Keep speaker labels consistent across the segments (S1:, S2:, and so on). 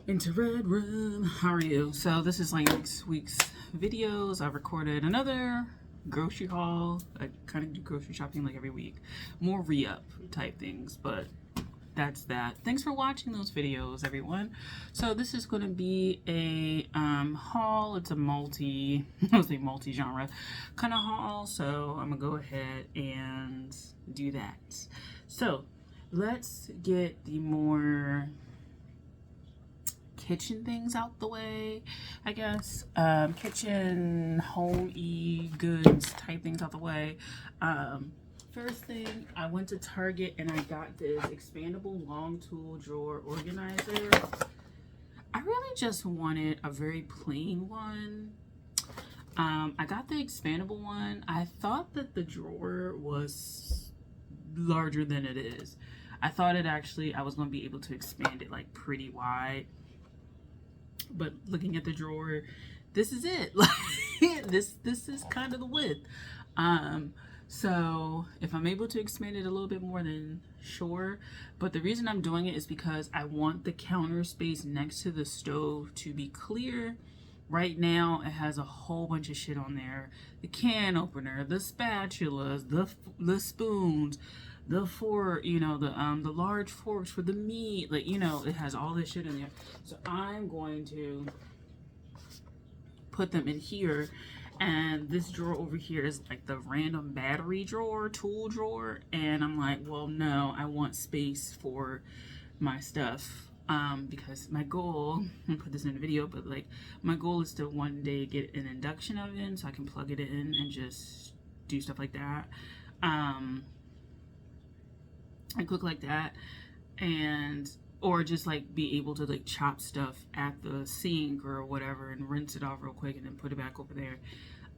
S1: Into Red Room. How are you? So this is like next week's videos. I recorded another grocery haul. I kind of do grocery shopping like every week. More re-up type things, but that's that. Thanks for watching those videos, everyone. So this is going to be a haul. It's a multi-genre kind of haul. So I'm gonna go ahead and do that. So let's get the more kitchen things out the way, I guess. Kitchen, home-y goods type things out the way. First thing, I went to Target and I got this expandable long tool drawer organizer. I really just wanted a very plain one. I got the expandable one. I thought that the drawer was larger than it is. I thought I was going to be able to expand it like pretty wide. But looking at the drawer, this is it. Like this is kind of the width. So if I'm able to expand it a little bit more, then sure. But the reason I'm doing it is because I want the counter space next to the stove to be clear. Right now it has a whole bunch of shit on there: the can opener, the spatulas, the spoons, the fork, the large forks for the meat, like, it has all this shit in there. So I'm going to put them in here, and this drawer over here is like the random battery drawer, tool drawer, and I'm like, well, no, I want space for my stuff. Because my goal, I'm gonna put this in the video, but like my goal is to one day get an induction oven so I can plug it in and just do stuff like that. I cook like that, or just like be able to like chop stuff at the sink or whatever and rinse it off real quick and then put it back over there,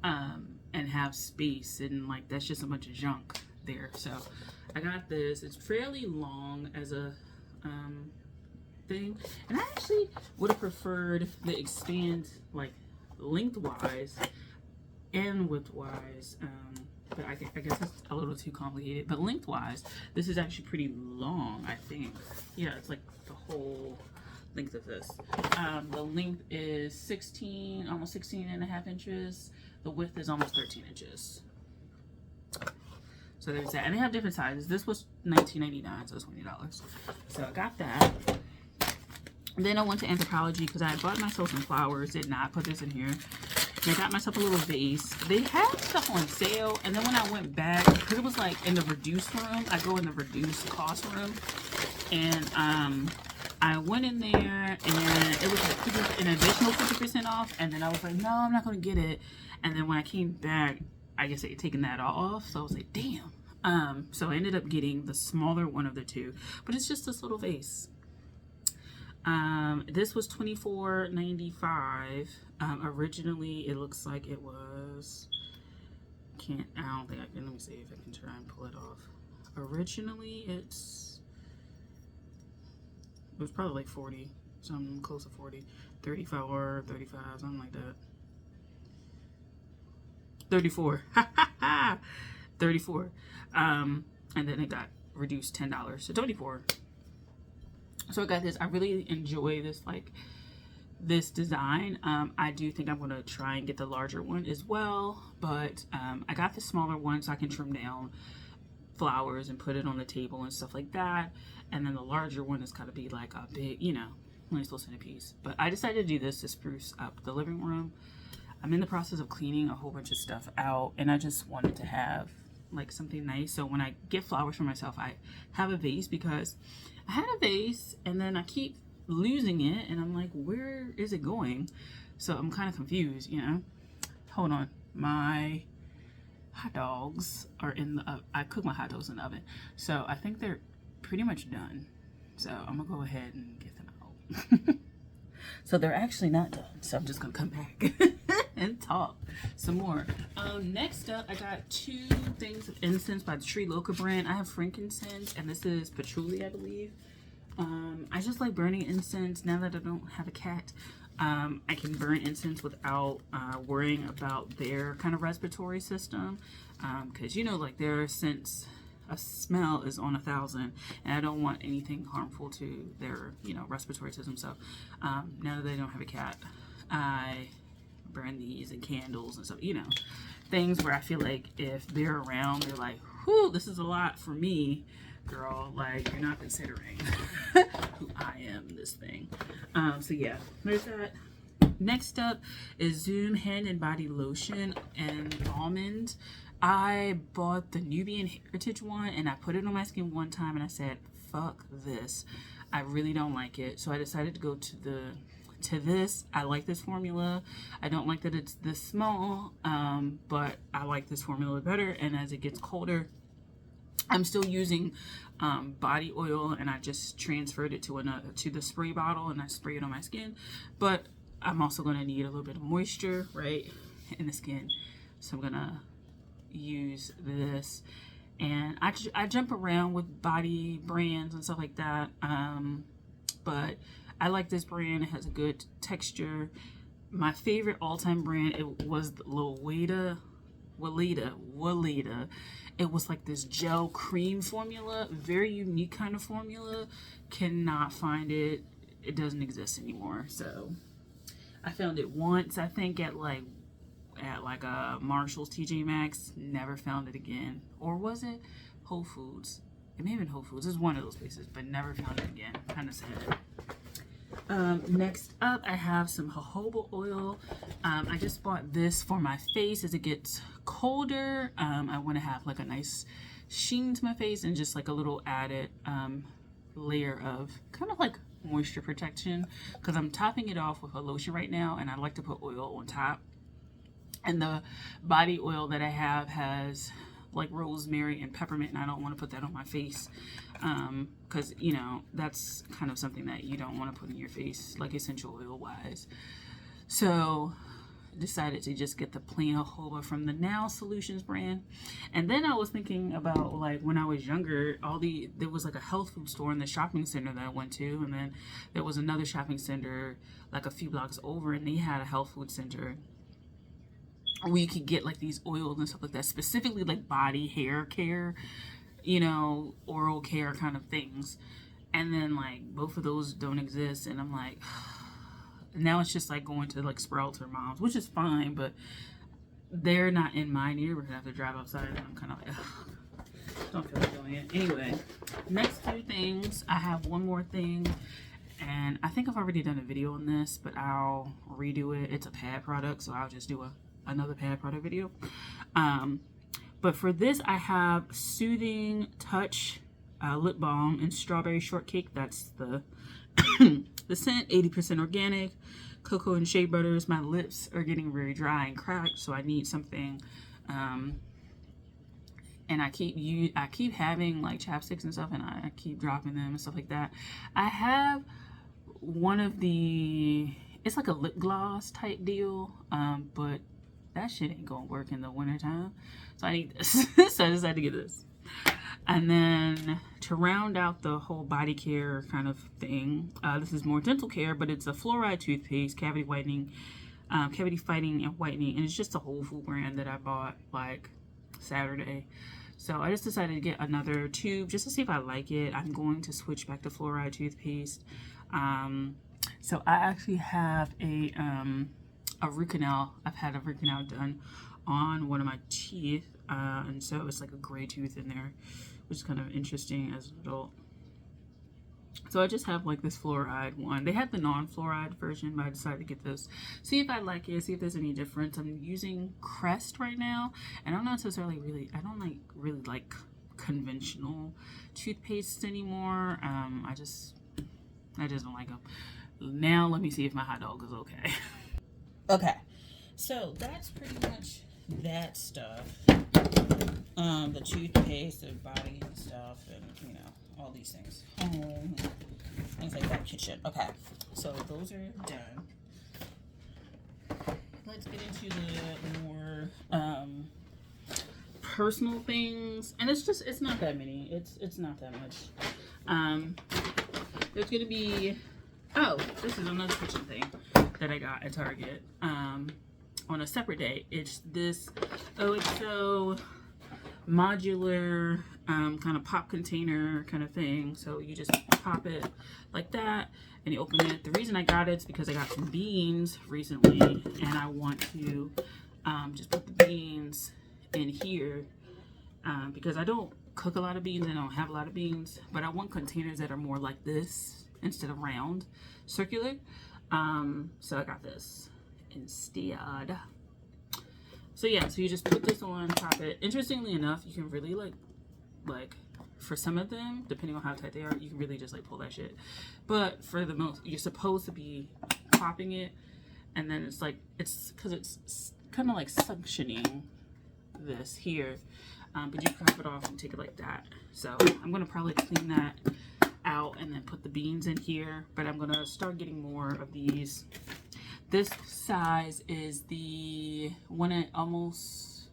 S1: and have space, and like that's just a bunch of junk there. So I got this. It's fairly long as a thing, and I actually would have preferred the expand like lengthwise and widthwise, but I guess it's a little too complicated. But lengthwise, this is actually pretty long, I think. Yeah, it's like the whole length of this. The length is 16, almost 16 and a half inches. The width is almost 13 inches. So there's that, and they have different sizes. This was $19.99, so it's $20. So I got that. Then I went to Anthropologie because I bought myself some flowers. Did not put this in here. And I got myself a little vase. They had stuff on sale, and then when I went back, because it was like in the reduced room, I go in the reduced cost room, and I went in there, and it was like an additional 50% off, and then I was like, no, I'm not going to get it. And then when I came back, I guess they had taken that off, so I was like, damn. So I ended up getting the smaller one of the two, but it's just this little vase. This was $24.95. Originally it looks like it was, I don't think I can, let me see if I can try and pull it off. Originally it was probably like 40, something close to 40, 34, 35, something like that. 34. 34. And then it got reduced $10 to $24. So I got this. I really enjoy this, like this design. I do think I'm going to try and get the larger one as well, but I got the smaller one so I can trim down flowers and put it on the table and stuff like that. And then the larger one is going to be like a big, nice little centerpiece. But I decided to do this to spruce up the living room. I'm in the process of cleaning a whole bunch of stuff out, and I just wanted to have like something nice. So when I get flowers for myself, I have a vase, because I had a vase and then I keep losing it, and I'm like, where is it going? So I'm kind of confused, Hold on. My hot dogs are in the oven. I cook my hot dogs in the oven. So I think they're pretty much done. So I'm going to go ahead and get them out. So they're actually not done. So I'm just going to come back and talk some more. Next up, I got 2 things of incense by the Tree Loca brand. I have frankincense, and this is patchouli, I believe. I just like burning incense. Now that I don't have a cat, I can burn incense without worrying about their kind of respiratory system. Because, like their scents a smell is on 1,000, and I don't want anything harmful to their, you know, respiratory system. So now that they don't have a cat, I burn these and candles and stuff, you know, things where I feel like if they're around, they're like, whoo, this is a lot for me, girl. Like, you're not considering who I am in this thing. So yeah, there's that. Next up is Zoom Hand and Body Lotion and Almond. I bought the Nubian Heritage one and I put it on my skin one time and I said, fuck this. I really don't like it. So I decided to go to this. I like this formula. I don't like that it's this small, but I like this formula better. And as it gets colder, I'm still using body oil, and I just transferred it to the spray bottle, and I spray it on my skin. But I'm also going to need a little bit of moisture, right, in the skin. So I'm going to use this. And I jump around with body brands and stuff like that. But I like this brand. It has a good texture. My favorite all-time brand, it was the Weleda. It was like this gel cream formula, very unique kind of formula. Cannot find it. It doesn't exist anymore. So I found it once, I think, at like a Marshall's, TJ Maxx. Never found it again. Or was it Whole Foods? It may have been Whole Foods. It was one of those places, but never found it again. Kind of sad. Next up, I have some jojoba oil. I just bought this for my face as it gets colder. I want to have like a nice sheen to my face and just like a little added layer of kind of like moisture protection, because I'm topping it off with a lotion right now and I like to put oil on top. And the body oil that I have has like rosemary and peppermint, and I don't want to put that on my face because, you know, that's kind of something that you don't want to put in your face, like essential oil wise. So decided to just get the plain jojoba from the Now Solutions brand. And then I was thinking about, like, when I was younger, there was like a health food store in the shopping center that I went to, and then there was another shopping center like a few blocks over, and they had a health food center where you could get like these oils and stuff like that, specifically like body hair care, you know, oral care kind of things. And then like both of those don't exist, and I'm like, now it's just like going to like Sprouts or Mom's, which is fine, but they're not in my neighborhood. I have to drive outside, and I'm kind of like, ugh, don't feel like doing it. Anyway, next two things. I have one more thing, and I think I've already done a video on this, but I'll redo it. It's a pad product, so I'll just do another pad product video. But for this, I have Soothing Touch lip balm and strawberry shortcake. That's the the scent, 80% organic, cocoa and shea butters. My lips are getting very dry and cracked, so I need something. And I keep having like chapsticks and stuff, and I keep dropping them and stuff like that. I have one of it's like a lip gloss type deal, but that shit ain't gonna work in the wintertime. So I need this. So I decided to get this. And then to round out the whole body care kind of thing, this is more dental care, but it's a fluoride toothpaste, cavity fighting and whitening, and it's just a Whole Food brand that I bought like Saturday. So I just decided to get another tube just to see if I like it. I'm going to switch back to fluoride toothpaste. So I actually have a root canal. I've had a root canal done on one of my teeth, and so it's like a gray tooth in there, which is kind of interesting as an adult. So I just have like this fluoride one. They had the non-fluoride version, but I decided to get this. See if I like it, see if there's any difference. I'm using Crest right now, and I'm not necessarily I don't really like conventional toothpastes anymore. I just don't like them. Now let me see if my hot dog is okay. Okay, so that's pretty much that stuff. The toothpaste, the body and stuff, and you know, all these things. Home, things like that, kitchen. Okay, so those are done. Let's get into the more personal things, and it's not that many. It's not that much. There's gonna be, this is another kitchen thing that I got at Target on a separate day. It's this OXO modular kind of pop container kind of thing. So you just pop it like that and you open it. The reason I got it is because I got some beans recently and I want to just put the beans in here because I don't cook a lot of beans. I don't have a lot of beans, but I want containers that are more like this instead of round, circular. So I got this instead. So yeah, so you just put this on, pop it. Interestingly enough, you can really like for some of them, depending on how tight they are, you can really just like pull that shit. But for the most, you're supposed to be popping it, and then it's like, it's because it's kind of like suctioning this here. But you pop it off and take it like that. So I'm gonna probably clean that out and then put the beans in here, but I'm gonna start getting more of these. This size is the one at almost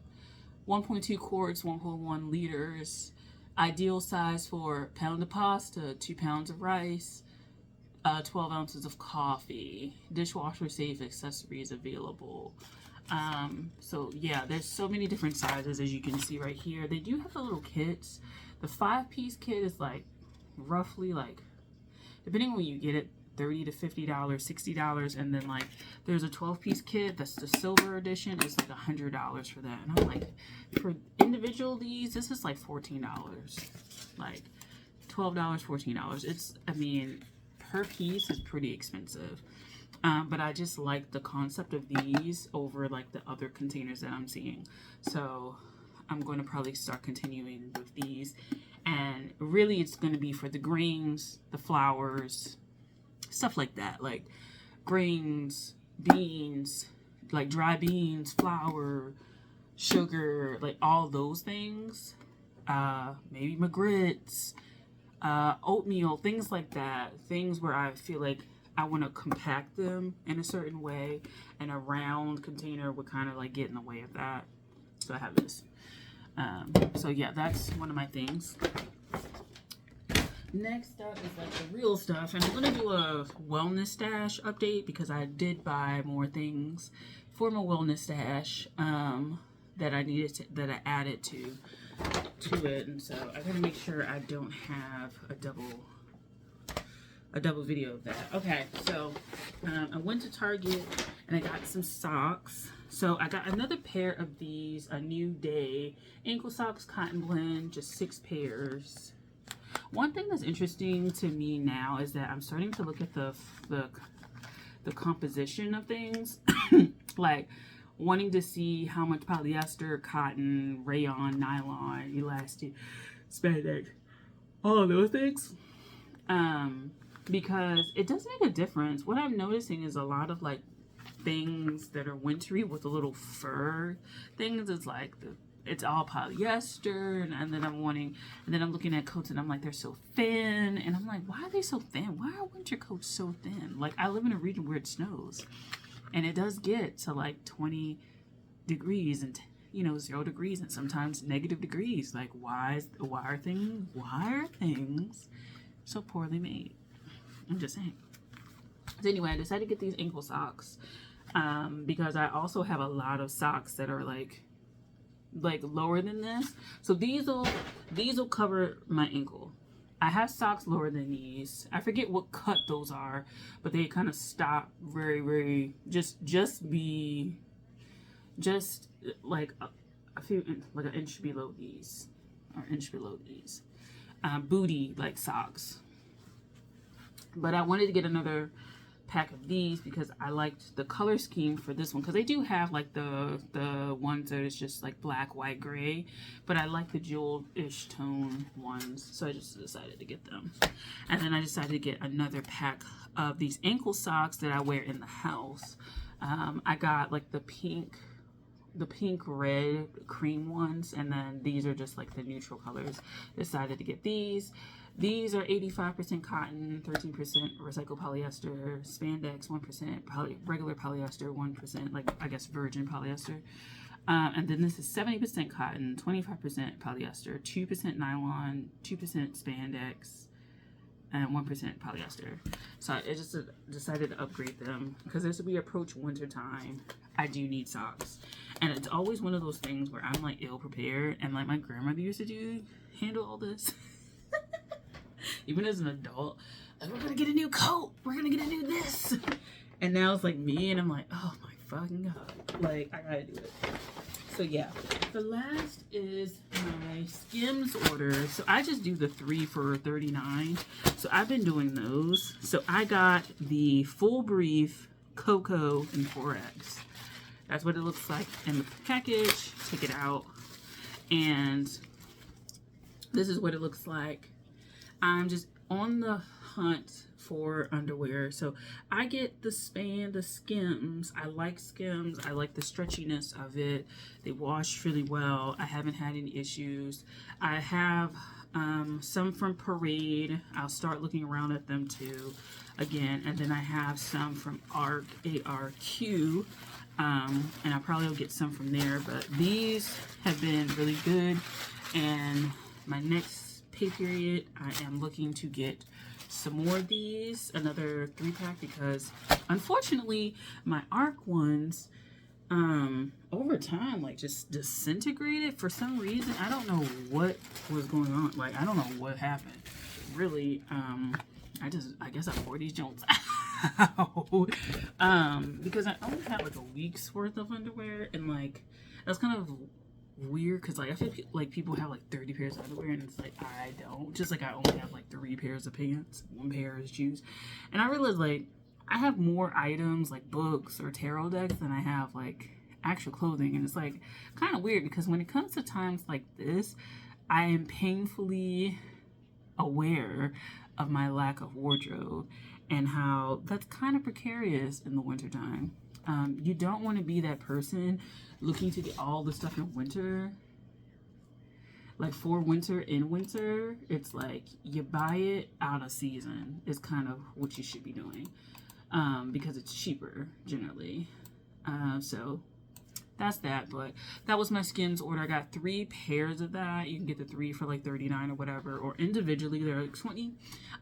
S1: 1.2 quarts, 1.1 liters. Ideal size for a pound of pasta, 2 pounds of rice, 12 ounces of coffee. Dishwasher safe accessories available. So yeah, there's so many different sizes as you can see right here. They do have the little kits. The 5-piece kit is like roughly like, depending on when you get it, $30 to $50, $60, and then like there's a 12-piece kit that's the silver edition. It's like $100 for that, and I'm like, for individual these, this is like $14, like $12, $14. It's, I mean, per piece is pretty expensive. But I just like the concept of these over like the other containers that I'm seeing. So I'm going to probably start continuing with these. And really it's going to be for the grains, the flours, stuff like that. Like grains, beans, like dry beans, flour, sugar, like all those things. Maybe McGrits, oatmeal, things like that. Things where I feel like I want to compact them in a certain way, and a round container would kind of like get in the way of that. So I have this. So yeah, that's one of my things. Next up is like the real stuff, and I'm going to do a wellness stash update because I did buy more things for my wellness stash that I needed to, that I added to it, and so I gotta make sure I don't have a double video of that. Okay, so I went to Target and I got some socks. So I got another pair of these, a New Day ankle socks, cotton blend, just 6 pairs. One thing that's interesting to me now is that I'm starting to look at the composition of things, like wanting to see how much polyester, cotton, rayon, nylon, elastic, spandex, all of those things. Because it does make a difference. What I'm noticing is a lot of like things that are wintry with a little fur things. It's like it's all polyester, and then I'm looking at coats and I'm like, they're so thin, and I'm like, why are they so thin? Why are winter coats so thin? Like, I live in a region where it snows, and it does get to like 20 degrees and 0 degrees and sometimes negative degrees. Like, why are things so poorly made? I'm just saying. So anyway, I decided to get these ankle socks because I also have a lot of socks that are like lower than this. So these will cover my ankle. I have socks lower than these. I forget what cut those are, but they kind of stop very, very just like a few, like an inch below these, or inch below these. Booty like socks. But I wanted to get another pack of these because I liked the color scheme for this one, because they do have like the ones that is just like black, white, gray, but I like the jewel-ish tone ones, so I just decided to get them. And then I decided to get another pack of these ankle socks that I wear in the house. I got like the pink, red, cream ones, and then these are just like the neutral colors. Decided to get these. These are 85% cotton, 13% recycled polyester, spandex 1%, regular polyester 1%, like I guess virgin polyester. And then this is 70% cotton, 25% polyester, 2% nylon, 2% spandex, and 1% polyester. So I just decided to upgrade them because as we approach winter time, I do need socks. And it's always one of those things where I'm like ill prepared, and like my grandmother used to handle all this. Even as an adult, like, we're gonna get a new coat, we're gonna get a new this. And now it's like me, and I'm like, oh my fucking god, like I gotta do it. So yeah, the last is my Skims order. So I just do the 3 for $39. So I've been doing those. So I got the full brief Cocoa and 4X. That's what it looks like in the package. Take it out, and this is what it looks like. I'm just on the hunt for underwear. So I get the Skims. I like Skims. I like the stretchiness of it. They wash really well. I haven't had any issues. I have some from Parade. I'll start looking around at them too again. And then I have some from ARQ. And I probably will get some from there. But these have been really good. And my next pay period, I am looking to get some more of these, another 3-pack, because unfortunately my ARC ones over time like just disintegrated for some reason. I don't know what was going on, like I don't know what happened really. I guess I wore these joints out because I only had like a week's worth of underwear, and like that's kind of weird because like I feel like people have like 30 pairs of underwear, and it's like I don't. Just like I only have like 3 pairs of pants, 1 pair of shoes, and I realized like I have more items like books or tarot decks than I have like actual clothing. And it's like kind of weird because when it comes to times like this, I am painfully aware of my lack of wardrobe and how that's kind of precarious in the wintertime. You don't want to be that person looking to get all the stuff in winter. Like for winter, in winter, it's like you buy it out of season is kind of what you should be doing, because it's cheaper generally. So that's that. But that was my Skims order. I got 3 pairs of that. You can get the 3 for like $39 or whatever, or individually they're like $20.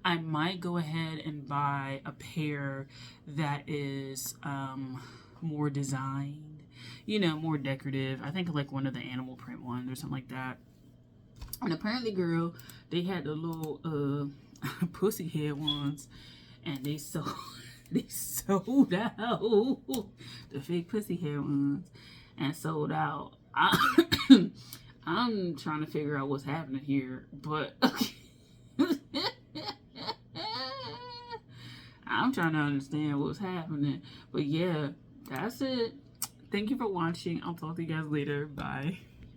S1: I might go ahead and buy a pair that is more designed, you know, more decorative. I think like one of the animal print ones or something like that. And apparently, girl, they had the little pussy head ones, and they sold out the fake pussy hair ones and sold out. I'm trying to figure out what's happening here, but I'm trying to understand what's happening. But yeah, that's it. Thank you for watching. I'll talk to you guys later. Bye.